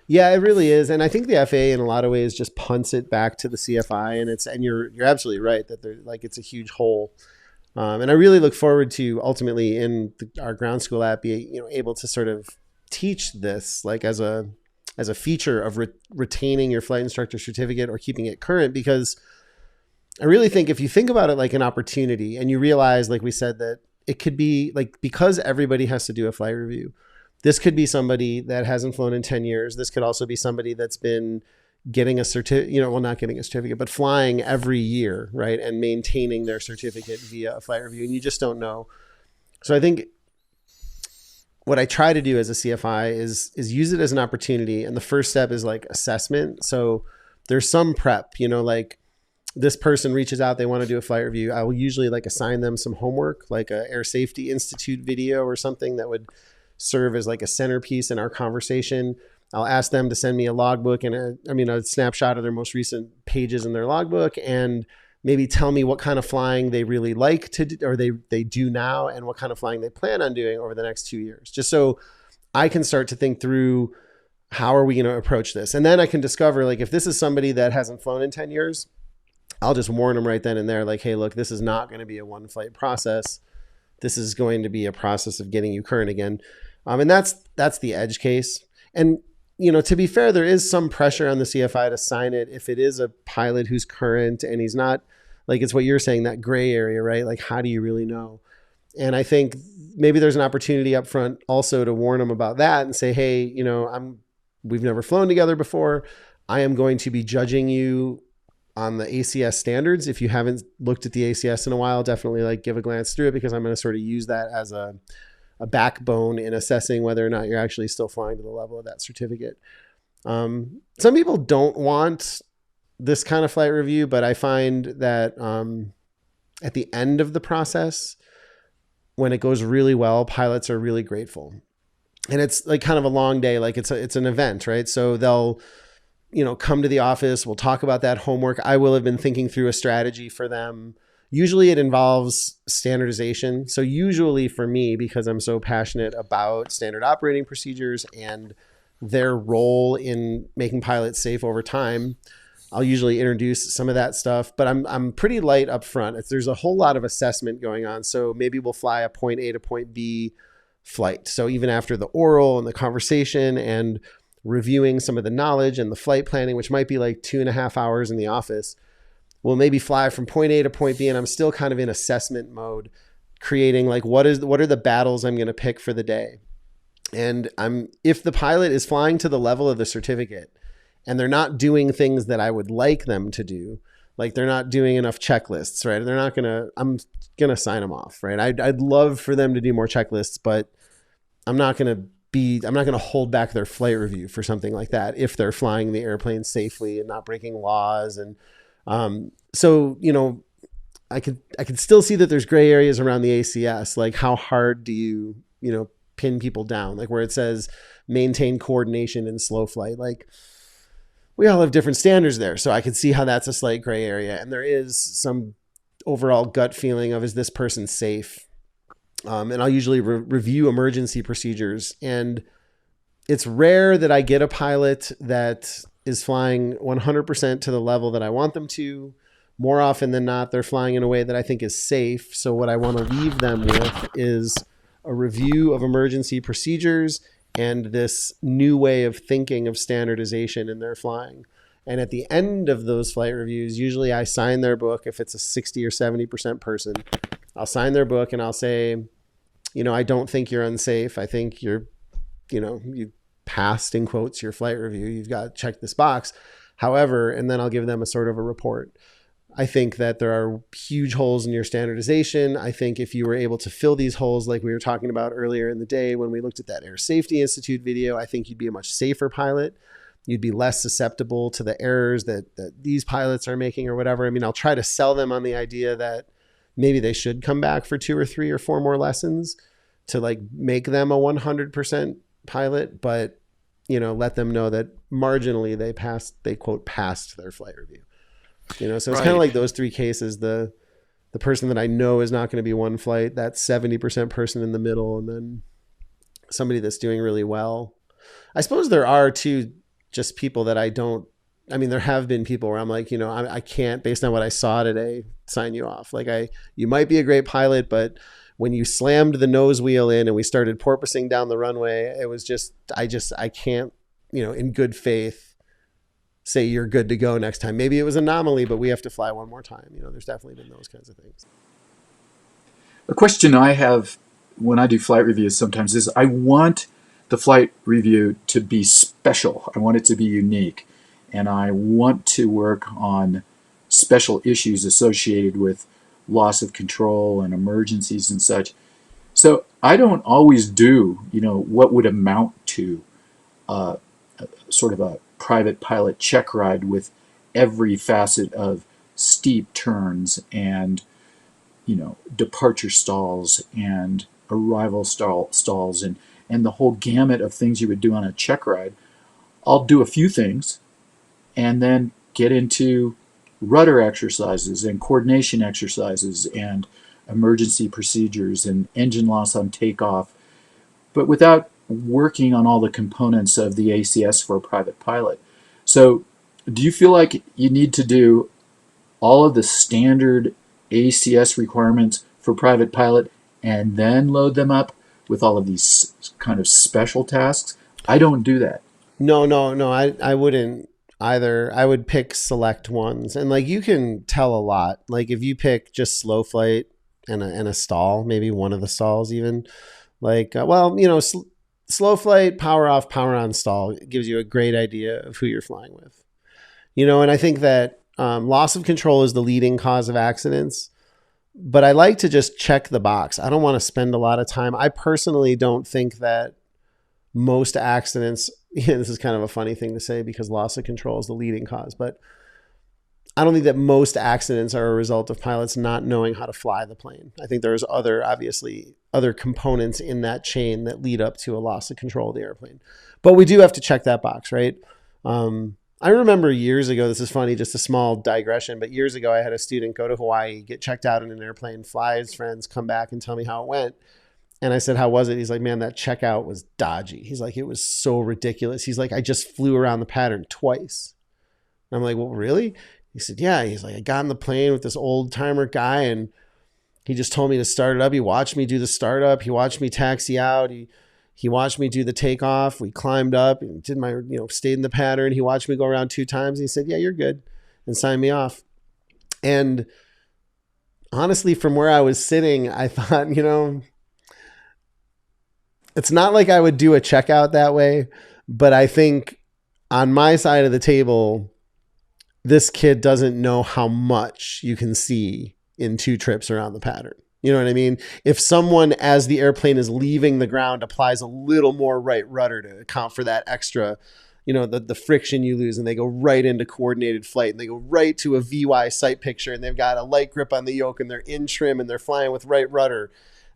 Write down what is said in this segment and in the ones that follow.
Yeah, it really is. And I think the FAA in a lot of ways just punts it back to the CFI, and you're absolutely right that it's a huge hole. And I really look forward to ultimately in our ground school app be able to sort of teach this like as a feature of retaining your flight instructor certificate or keeping it current, because I really think if you think about it like an opportunity and you realize, like we said, that it could be like, because everybody has to do a flight review, this could be somebody that hasn't flown in 10 years. This could also be somebody that's been getting a certificate, not getting a certificate, but flying every year, right? And maintaining their certificate via a flight review. And you just don't know. So I think what I try to do as a CFI is use it as an opportunity. And the first step is like assessment. So there's some prep, like this person reaches out, they want to do a flight review. I will usually like assign them some homework, like a Air Safety Institute video or something that would serve as like a centerpiece in our conversation. I'll ask them to send me a logbook and a snapshot of their most recent pages in their logbook, and maybe tell me what kind of flying they really like to do, or they do now, and what kind of flying they plan on doing over the next 2 years, just so I can start to think through how are we going to approach this. And then I can discover, like, if this is somebody that hasn't flown in 10 years, I'll just warn them right then and there, like, hey, look, this is not going to be a one flight process. This is going to be a process of getting you current again. And that's the edge case. And, to be fair, there is some pressure on the CFI to sign it if it is a pilot who's current and he's not, like, it's what you're saying, that gray area, right? Like, how do you really know? And I think maybe there's an opportunity up front also to warn them about that and say, hey, we've never flown together before. I am going to be judging you on the ACS standards. If you haven't looked at the ACS in a while, definitely like give a glance through it, because I'm going to sort of use that as a backbone in assessing whether or not you're actually still flying to the level of that certificate. Some people don't want this kind of flight review, but I find that at the end of the process, when it goes really well, pilots are really grateful. And it's like kind of a long day, like it's an event, right? So they'll come to the office, we'll talk about that homework. I will have been thinking through a strategy for them. Usually it involves standardization. So usually for me, because I'm so passionate about standard operating procedures and their role in making pilots safe over time, I'll usually introduce some of that stuff, but I'm pretty light up front. There's a whole lot of assessment going on. So maybe we'll fly a point A to point B flight. So even after the oral and the conversation and reviewing some of the knowledge and the flight planning, which might be like 2.5 hours in the office, we'll maybe fly from point A to point B, and I'm still kind of in assessment mode, creating like what are the battles I'm going to pick for the day. And if the pilot is flying to the level of the certificate and they're not doing things that I would like them to do, like they're not doing enough checklists, right? I'm going to sign them off, right? I'd love for them to do more checklists, but I'm not going to hold back their flight review for something like that if they're flying the airplane safely and not breaking laws. And so, I could still see that there's gray areas around the ACS. Like, how hard do you, pin people down? Like where it says maintain coordination in slow flight. Like, we all have different standards there. So I could see how that's a slight gray area. And there is some overall gut feeling of, is this person safe? And I'll usually review emergency procedures. And it's rare that I get a pilot that is flying 100% to the level that I want them to. More often than not, they're flying in a way that I think is safe. So what I want to leave them with is a review of emergency procedures and this new way of thinking of standardization in their flying. And at the end of those flight reviews, usually I sign their book. If it's a 60 or 70% person, I'll sign their book and I'll say, I don't think you're unsafe. I think you passed, in quotes, your flight review. You've got to check this box. However, and then I'll give them a sort of a report. I think that there are huge holes in your standardization. I think if you were able to fill these holes, like we were talking about earlier in the day when we looked at that Air Safety Institute video, I think you'd be a much safer pilot. You'd be less susceptible to the errors that these pilots are making or whatever. I mean, I'll try to sell them on the idea that maybe they should come back for 2 or 3 or 4 more lessons to like make them a 100% pilot, but let them know that marginally they quote passed their flight review. So it's kind of like those 3 cases, the person that I know is not going to be one flight, that 70% person in the middle, and then somebody that's doing really well. I suppose there are 2 just people that I mean, there have been people where I'm like, I can't, based on what I saw today, sign you off. Like you might be a great pilot, but when you slammed the nose wheel in and we started porpoising down the runway, it was just, I can't, in good faith say you're good to go next time. Maybe it was an anomaly, but we have to fly one more time. There's definitely been those kinds of things. A question I have when I do flight reviews sometimes is I want the flight review to be special. I want it to be unique. And I want to work on special issues associated with loss of control and emergencies and such. So I don't always do, what would amount to sort of a private pilot check ride with every facet of steep turns and, departure stalls and arrival stalls and the whole gamut of things you would do on a check ride. I'll do a few things and then get into rudder exercises and coordination exercises and emergency procedures and engine loss on takeoff, but without working on all the components of the ACS for a private pilot. So do you feel like you need to do all of the standard ACS requirements for private pilot and then load them up with all of these kind of special tasks? I don't do that. No, I wouldn't either. I would pick select ones, and like you can tell a lot. Like if you pick just slow flight and a stall, maybe one of the stalls even, like slow flight, power off, power on stall gives you a great idea of who you're flying with. And I think that loss of control is the leading cause of accidents, but I like to just check the box. I don't want to spend a lot of time. I personally don't think that most accidents, this is kind of a funny thing to say because loss of control is the leading cause, but I don't think that most accidents are a result of pilots not knowing how to fly the plane. I think there's other components in that chain that lead up to a loss of control of the airplane. But we do have to check that box, right? I remember years ago, this is funny, just a small digression, but years ago I had a student go to Hawaii, get checked out in an airplane, fly his friends, come back and tell me how it went. And I said, how was it? He's like, man, that checkout was dodgy. He's like, it was so ridiculous. He's like, I just flew around the pattern twice. And I'm like, well, really? He said, yeah. He's like, I got on the plane with this old timer guy and he just told me to start it up. He watched me do the startup. He watched me taxi out. He watched me do the takeoff. We climbed up and did my, stayed in the pattern. He watched me go around 2 times. And he said, yeah, you're good, and signed me off. And honestly, from where I was sitting, I thought, it's not like I would do a checkout that way, but I think on my side of the table, this kid doesn't know how much you can see in 2 trips around the pattern. You know what I mean? If someone, as the airplane is leaving the ground, applies a little more right rudder to account for that extra, the friction you lose, and they go right into coordinated flight and they go right to a VY sight picture and they've got a light grip on the yoke and they're in trim and they're flying with right rudder.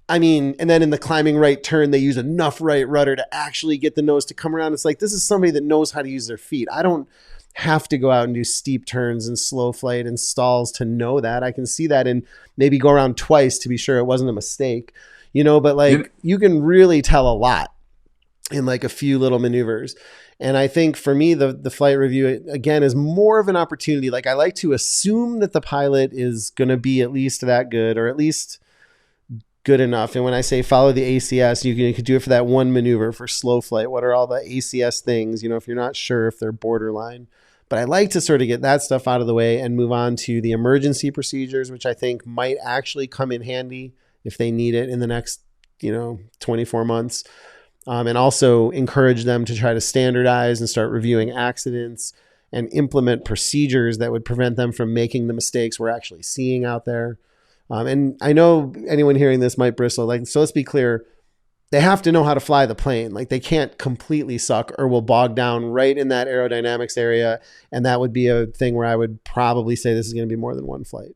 I mean, and then in the climbing right turn, they use enough right rudder to actually get the nose to come around. It's like, this is somebody that knows how to use their feet. I don't have to go out and do steep turns and slow flight and stalls to know that. I can see that and maybe go around twice to be sure it wasn't a mistake, but like you can really tell a lot in like a few little maneuvers. And I think for me, the flight review, again, is more of an opportunity. Like I like to assume that the pilot is going to be at least that good or at least good enough. And when I say follow the ACS, you can do it for that one maneuver for slow flight. What are all the ACS things, if you're not sure if they're borderline. But I like to sort of get that stuff out of the way and move on to the emergency procedures, which I think might actually come in handy if they need it in the next, 24 months. And also encourage them to try to standardize and start reviewing accidents and implement procedures that would prevent them from making the mistakes we're actually seeing out there. And I know anyone hearing this might bristle. So let's be clear. They have to know how to fly the plane. Like they can't completely suck or will bog down right in that aerodynamics area. And that would be a thing where I would probably say this is going to be more than one flight.